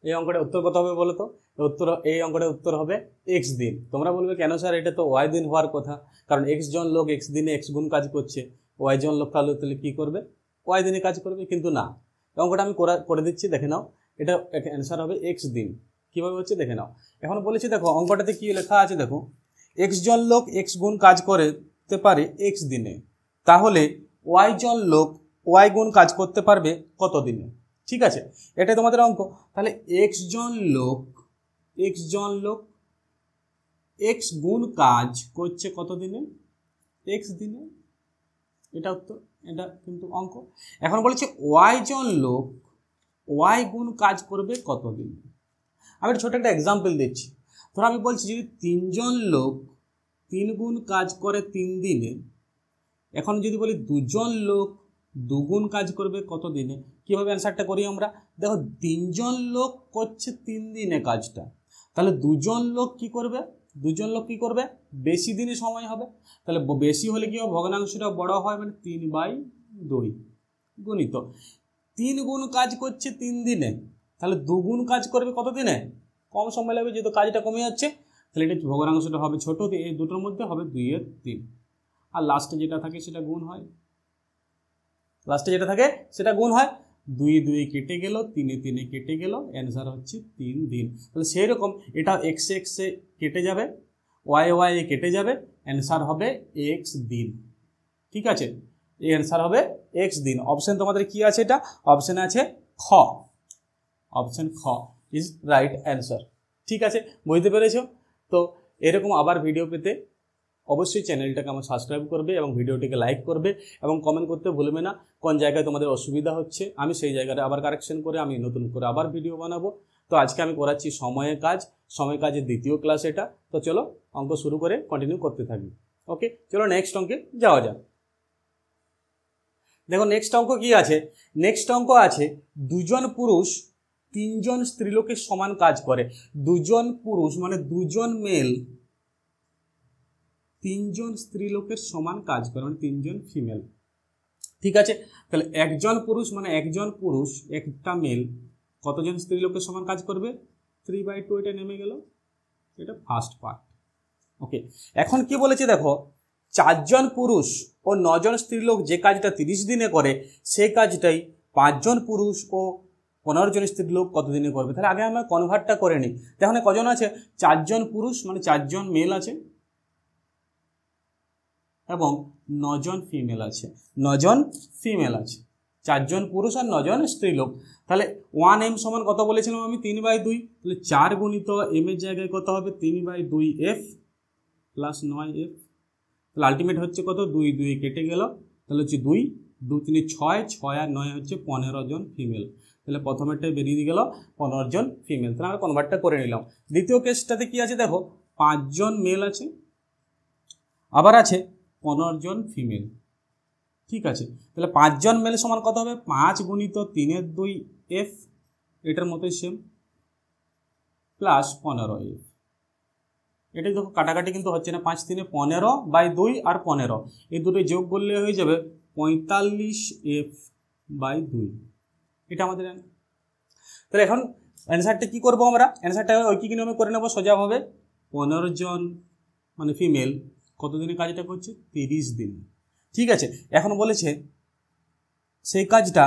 এই অঙ্কটার উত্তর কত হবে বলো তো? উত্তর, এই অঙ্কটার উত্তর হবে x দিন। তোমরা বলবে কেন স্যার, এটা তো y দিন হওয়ার কথা, কারণ x জন লোক x দিনে x গুণ কাজ করছে, y জন লোক তাহলে কি করবে, y দিনে কাজ করবে। কিন্তু না, অঙ্কটা আমি করে দিচ্ছি, দেখে নাও। এটা অ্যান্সার হবে x দিন। কিভাবে হচ্ছে দেখে নাও। এখন বলেছি দেখো অঙ্কটাতে কি লেখা আছে, দেখো x জন লোক x গুণ কাজ করতে পারে x দিনে, তাহলে y জন লোক y গুণ কাজ করতে পারবে কত দিনে? ঠিক আছে, এটাই তোমাদের অঙ্ক। তাহলে x জন লোক x গুণ কাজ করছে কত দিনে? x দিনে। এটা উত্তর, এটা কিন্তু অঙ্ক। এখন বলেছে y জন লোক y গুণ কাজ করবে কত দিনে। আমি ছোট একটা এক্সাম্পল দিচ্ছি। ধরো আমি বলছি যদি 3 জন লোক 3 গুণ কাজ করে 3 দিনে, এখন যদি বলি 2 জন লোক 2 গুণ কাজ করবে কত দিনে, কিভাবে অ্যান্সারটা করি আমরা? দেখো 3 জন লোক করছে 3 দিনে কাজটা, তাহলে 2 জন লোক কি করবে, বেশি দিনে সময় হবে। তাহলে বেশি হলে কি হবে, ভগ্নাংশটা বড় হয়, মানে 3/2 গুণিত 3 গুণ কাজ করছে 3 দিনে, তাহলে 2 গুণ কাজ করবে কত দিনে? কম সময় লাগবে, যেহেতু কাজটা কমে যাচ্ছে, তাহলে এটা ভগ্নাংশটা হবে ছোট, এই দুটোর মধ্যে হবে 2/3। আর লাস্টে যেটা থাকে সেটা গুণ হয়, 2 2 কেটে গেল, 3 3 কেটে গেল, অ্যান্সার হচ্ছে 3 দিন। তাহলে সেই রকম এটা x এ কেটে যাবে, y এ কেটে যাবে, অ্যান্সার হবে x দিন। ঠিক আছে, এই অ্যান্সার হবে x দিন। অপশন তোমাদের কি আছে? এটা অপশন আছে খ, অপশন খ ইজ রাইট অ্যান্সার। ঠিক আছে, বুঝতে পেরেছো তো? এরকম আবার ভিডিও পেতে অবশ্যই চ্যানেলটাকে আমার সাবস্ক্রাইব করবে এবং ভিডিওটিকে লাইক করবে এবং কমেন্ট করতে ভুলবে না কোন জায়গায় তোমাদের অসুবিধা হচ্ছে। আমি সেই জায়গাটা আবার কারেকশন করে আমি নতুন করে আবার ভিডিও বানাবো। তো আজকে আমি করাচ্ছি সময় কাজের দ্বিতীয় ক্লাস এটা। তো চলো অঙ্ক শুরু করে কন্টিনিউ করতে থাকি। ওকে, চলো নেক্সট অঙ্কে যাওয়া যাক। দেখো নেক্সট অঙ্ক কি আছে? নেক্সট অঙ্ক আছে 2 জন পুরুষ 3 জন স্ত্রীলোকের সমান কাজ করে। 2 জন পুরুষ মানে 2 জন মেল 3 জন স্ত্রীলোকের সমান কাজ করে, মানে 3 জন ফিমেল। ঠিক আছে, তাহলে একজন পুরুষ মানে একজন পুরুষ একটা মেল কতজন স্ত্রীলোকের সমান কাজ করবে? 3/2। এটা নেমে গেল, এটা ফার্স্ট পার্ট। ওকে, এখন কি বলেছে দেখো 4 জন পুরুষ ও 9 জন স্ত্রীলোক যে কাজটা 30 দিনে করে, সেই কাজটাই 5 জন পুরুষ ও 15 জন স্ত্রীলোক কত দিনে করবে। তাহলে আগে আমরা কনভার্টটা করে নিই। দেখুন কজন আছে? 4 জন পুরুষ মানে 4 জন মেল আছে এবং 9 জন ফিমেল আছে, 9 জন ফিমেল আছে, 4 জন পুরুষ আর 9 জন স্ত্রীলোক। তাহলে 1m সমান কত বলেছিলাম আমি? 3/2। তাহলে 4 গুণিত m এর জায়গায় কত হবে? 3/2f plus 9f। তাহলে আলটিমেট হচ্ছে কত? 2 2 কেটে গেল, তাহলে হচ্ছে 2 2 3 6 6 আর 9 হচ্ছে 15 জন ফিমেল। তাহলে প্রথমেরটাই বেরিয়ে গেল 15 জন ফিমেল। তাহলে আমরা কনভার্টটা করে নিলাম। দ্বিতীয় কেসটাতে কি আছে দেখো 5 জন মেল আছে, আবার আছে 15 জন ফিমেল। ঠিক আছে, তাহলে 5 জন মেল সমান কত হবে? 5 গুণিত 3/2f, এটার মতোই সেম, প্লাস 15f। এটাই দেখো কাটাকাটি কিন্তু হচ্ছে না, 5 3 15/2 আর 15, এই দুটোই যোগ করলে হয়ে যাবে 45f/2। এটা আমাদের। তাহলে এখন অ্যান্সারটা কি করবো আমরা? অ্যান্সারটা ওই কি নিয়মে করে নেবো সোজাভাবে। 15 জন মানে ফিমেল কত দিনে কাজটা করছে? 30 দিন। ঠিক আছে, এখন বলেছে সেই কাজটা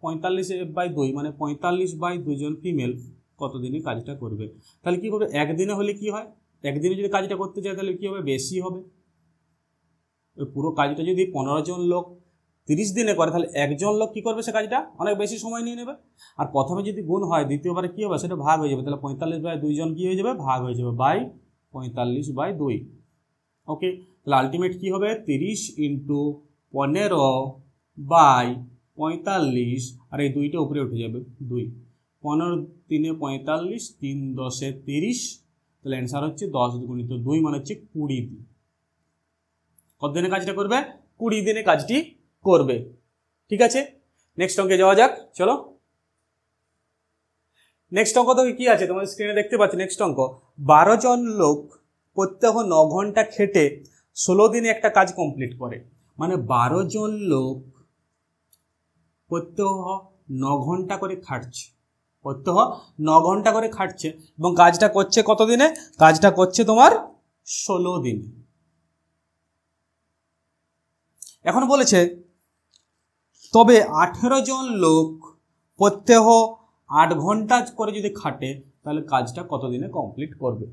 45f/2 মানে 45/2 জন ফিমেল কত দিনে কাজটা করবে। তাহলে কি করবে? একদিনে হলে কি হয়, একদিনে যদি কাজটা করতে চায় তাহলে কি হবে? বেশি হবে। ওই পুরো কাজটা যদি 15 জন লোক 30 দিনে করে, তাহলে একজন লোক কি করবে? সে কাজটা অনেক বেশি সময় নিয়ে নেবে। আর প্রথমে যদি গুণ হয়, দ্বিতীয়বারে কি হবে? সেটা ভাগ হয়ে যাবে। তাহলে 45/2 জন কি হয়ে যাবে? ভাগ হয়ে যাবে বাই 45/2। ওকে, তাহলে আলটিমেট কি হবে? 30 × 15/45, আর এই 2টা উপরে উঠে যাবে 2। 15 3 45, 3 10 30। তাহলে অ্যান্সার হচ্ছে 10 গুণিত 2 মানে হচ্ছে 20 দিন। কত দিনে কাজটা করবে? 20 দিনে কাজটি করবে। ঠিক আছে, নেক্সট অঙ্কে যাওয়া যাক। চলো নেক্সট অঙ্ক তো কি আছে তোমাদের স্ক্রিনে দেখতে পাচ্ছি। নেক্সট অঙ্ক 12 জন লোক প্রত্যহ 9 ঘন্টা খেটে 16 দিনে একটা কাজ কমপ্লিট করে। মানে 12 জন লোক প্রত্যহ 9 ঘন্টা করে খাটছে, প্রত্যহ 9 ঘন্টা করে খাটছে এবং কাজটা করছে কত দিনে? কাজটা করছে তোমার 16 দিনে। এখন বলেছে তবে 18 জন লোক প্রত্যহ 8 ঘন্টা করে যদি খাটে তাহলে কাজটা কত দিনে কমপ্লিট করবে?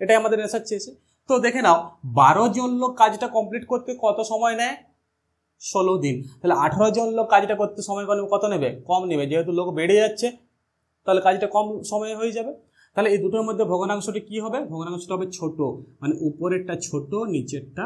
এটাই আমাদের অ্যান্সার চেয়েছে। তো দেখে নাও 12 জন লোক কাজটা কমপ্লিট করতে কত সময় নেয়? 16 দিন। তাহলে 18 জন লোক কাজটা করতে সময় কত নেবে? কম নেবে, যেহেতু লোক বেড়ে যাচ্ছে তাহলে কাজটা কম সময়ে হয়ে যাবে। তাহলে এই দুটোর মধ্যে ভগ্নাংশটি কি হবে? ভগ্নাংশটা হবে ছোট, মানে উপরেরটা ছোট নিচেরটা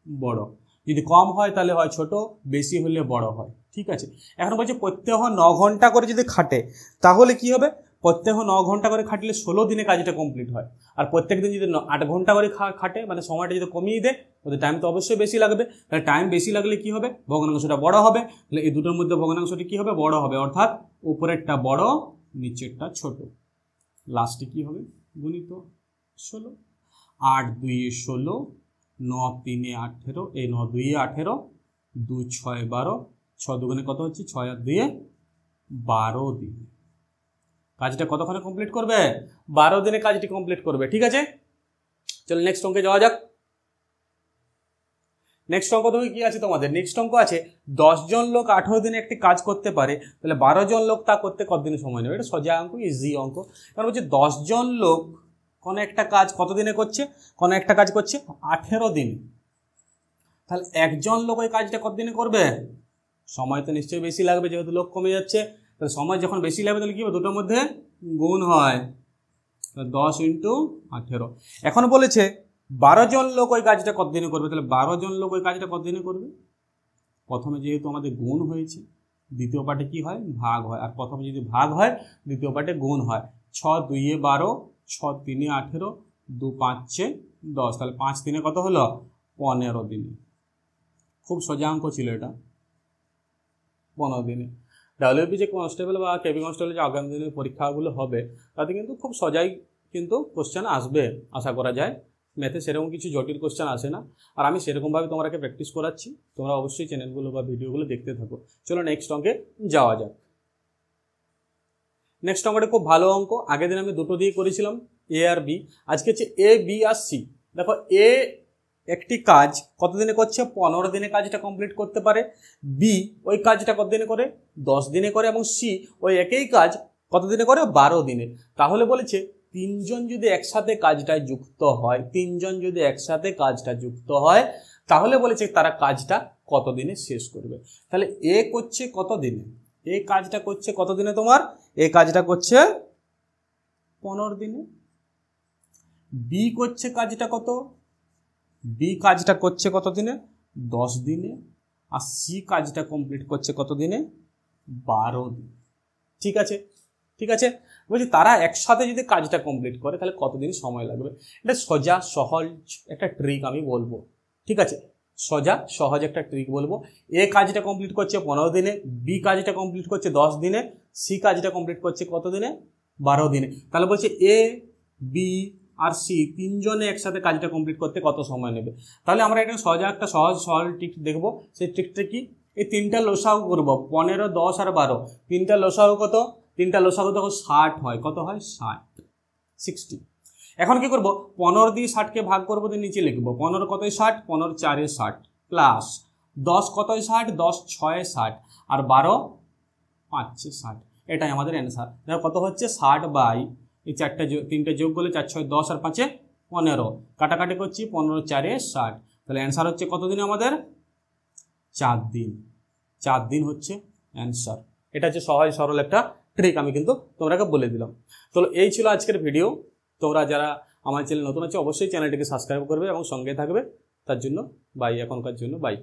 বড়। যদি কম হয় তাহলে হয় ছোট, বেশি হলে বড় হয়। ঠিক আছে, এখন বলছে প্রত্যহ 9 ঘন্টা করে যদি খাটে তাহলে কি হবে? প্রত্যহ 9 ঘন্টা করে খাটলে 16 দিনে কাজটা কমপ্লিট হয়। আর প্রত্যেক দিন যদি 8 ঘন্টা করে খাটে, মানে সময়টা যদি কমিয়ে দেয়, ওদের টাইম তো অবশ্যই বেশি লাগবে। তাহলে টাইম বেশি লাগলে কি হবে? ভগ্নাংশটা বড় হবে। তাহলে এই দুটোর মধ্যে ভগ্নাংশটি কি হবে? বড় হবে, অর্থাৎ উপরেরটা বড় নিচেরটা ছোট। লাস্টে কি হবে? গুণিত 16, 8 2 16, 9 3 18, এই 9 2 18, 2 6 12, 6 দুগুণে কত হচ্ছে? 6 আর 2 12 দিন। কাজটা কতক্ষণে কমপ্লিট করবে? 12 দিনে কাজটি কমপ্লিট করবে। ঠিক আছে, চলো নেক্সট অঙ্কে যাওয়া যাক। নেক্সট অঙ্ক তুমি কি আছে তোমাদের? নেক্সট অঙ্ক আছে 10 জন লোক 18 দিনে একটি কাজ করতে পারে, তাহলে 12 জন লোক তা করতে কতদিন সময় নেবে? এটা সোজা অঙ্ক, ইজি অঙ্ক। কারণ বলছে 10 জন লোক কোনো একটা কাজ কত দিনে করছে? কোনো একটা কাজ করছে 18 দিনে। তাহলে একজন লোক ওই কাজটা কত দিনে করবে? সময় তো নিশ্চয়ই বেশি লাগবে, যেহেতু লোক কমে যাচ্ছে। তাহলে সময় যখন বেশি লাগবে তাহলে কি হবে? দুটোর মধ্যে গুণ হয়, 10 × 18। এখন বলেছে 12 জন লোক ওই কাজটা কত দিনে করবে? তাহলে 12 জন লোক ওই কাজটা কত দিনে করবে? প্রথমে যেহেতু আমাদের গুণ হয়েছে, দ্বিতীয় পার্টে কি হয়? ভাগ হয়। আর প্রথমে যদি ভাগ হয়, দ্বিতীয় পার্টে গুণ হয়। 6 2 12, 6 3 18, 2 5 10, তাহলে 5 দিনে কত হলো? 15 দিনে। খুব সোজা অঙ্ক ছিল এটা, 15 দিনে। ডাব্লিউপি যে কনস্টেবল বা কেবি কনস্টেবল যে আগামী দিনের পরীক্ষাগুলো হবে তাতে কিন্তু খুব সোজাই কিন্তু কোশ্চেন আসবে আশা করা যায়। ম্যাথে সেরকম কিছু জটিল কোশ্চেন আসে না, আর আমি সেরকমভাবে তোমাকে প্র্যাকটিস করাচ্ছি। তোমরা অবশ্যই চ্যানেলগুলো বা ভিডিওগুলো দেখতে থাকো। চলো নেক্সট অঙ্কে যাওয়া যাক। নেক্সট অঙ্কটা খুব ভালো অঙ্ক। আগের দিন আমি দুটো দিয়ে করেছিলাম, এ আর বি। আজকে হচ্ছে এ বি আর সি। দেখো এ একটি কাজ কত দিনে করছে? 15 দিনে কাজটা কমপ্লিট করতে পারে। বি ওই কাজটা কত দিনে করে? 10 দিনে করে। এবং সি ওই একই কাজ কত দিনে করে? 12 দিনে। তাহলে বলেছে তিনজন যদি একসাথে কাজটা যুক্ত হয়, তিনজন যদি একসাথে কাজটা যুক্ত হয় তাহলে বলেছে তারা কাজটা কত দিনে শেষ করবে। তাহলে এ করছে কত দিনে? এই কাজটা করছে কত দিনে? তোমার এই কাজটা করছে 15 দিনে। বি করছে কাজটা কত? বি কাজটা করছে কত দিনে? 10 দিনে। আর সি কাজটা কমপ্লিট করছে কত দিনে? 12 দিন। ঠিক আছে, ঠিক আছে। বলছি তারা একসাথে যদি কাজটা কমপ্লিট করে তাহলে কতদিন সময় লাগবে? এটা সোজা সহজ একটা ট্রিক আমি বলবো। ঠিক আছে, সোজা সহজ একটা ট্রিক বলবো। এ কাজটা কমপ্লিট করছে 15 দিনে, বি কাজটা কমপ্লিট করছে 10 দিনে, সি কাজটা কমপ্লিট করছে কত দিনে? 12 দিনে। তাহলে বলছে এ বি আর সি তিনজনে একসাথে কাজটা কমপ্লিট করতে কত সময় নেবে? তাহলে আমরা এখানে সোজা একটা সহজ সরল ট্রিক দেখবো। সেই ট্রিকটা কি? এই তিনটা লসাগু করবো, 15 10 আর 12। তিনটা লসাগু কত? তিনটা লসাগু দেখো 60 হয়। কত হয়? 60। এখন কি করব? 15 দিয়ে 60কে ভাগ করবো, তো নিচে লিখবো 15 কতই 60, 15 4 60 প্লাস 10 কতই 60, 10 6 60 আর 12 5 60। এটাই আমাদের অ্যান্সার। দেখো কত হচ্ছে? 60 বাই এই তিনটে যোগ করলে 4 6 10 আর 5 15, কাটাকাটি করছি 15 4 60। তাহলে অ্যান্সার হচ্ছে কত দিনে আমাদের? 4 দিন। 4 দিন হচ্ছে অ্যান্সার। এটা হচ্ছে সহজ সরল একটা ট্রিক, আমি কিন্তু তোমরাকে বলে দিলাম। তো এই ছিল আজকের ভিডিও। তোমরা যারা আমার চ্যানেল নতুন আছে অবশ্যই চ্যানেলটিকে সাবস্ক্রাইব করবে এবং সঙ্গে থাকবে। তার জন্য বাই, এখনকার জন্য বাই।